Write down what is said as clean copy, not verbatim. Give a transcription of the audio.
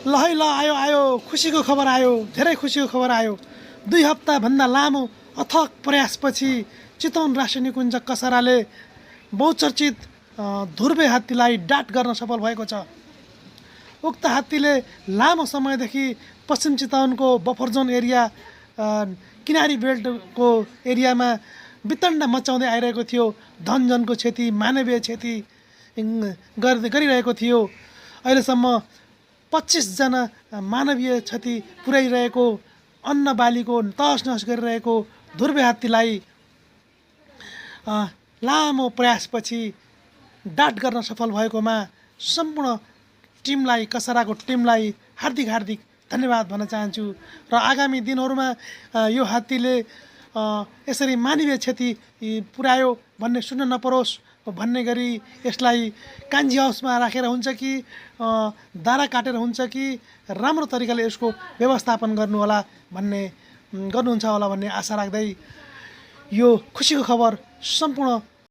ल है ल आयो आयो खुसीको खबर आयो, धेरै खुसीको खबर आयो। 2 हप्ताभन्दा लामो अथक प्रयासपछि चितवन राष्ट्रिय निकुञ्ज कसराले बहुचर्चित धुर्वे हात्तीलाई डाट गर्न सफल भएको छ। उक्त हात्तीले लामो समयदेखि पश्चिम चितवनको बफर जोन एरिया किनारी बेल्टको एरियामा वितण्डा मचाउँदै आइरहेको थियो। धनजनको क्षति, मानवीय क्षति गरिरहेको थियो। अहिलेसम्म 25 जना मानवीय क्षति पुर्याइरहेको, अन्न बालीको तहस नहस गरिरहेको धुर्वे हात्तीलाई लामो प्रयासपछि डाट गर्न सफल भएकोमा सम्पूर्ण टिमलाई, कसराको टिमलाई हार्दिक हार्दिक धन्यवाद भन्न चाहन्छु। र आगामी दिनहरूमा यो हात्तीले यसरी मानवीय क्षति पुर्यायो भन्ने सुन्न नपरोस् भन्ने गरी यसलाई कान्जी हाउसमा राखेर हुन्छ कि दारा काटेर हुन्छ कि राम्रो तरिकाले यसको व्यवस्थापन गर्नुहुन्छ होला भन्ने आशा राख्दै यो खुसीको खबर सम्पूर्ण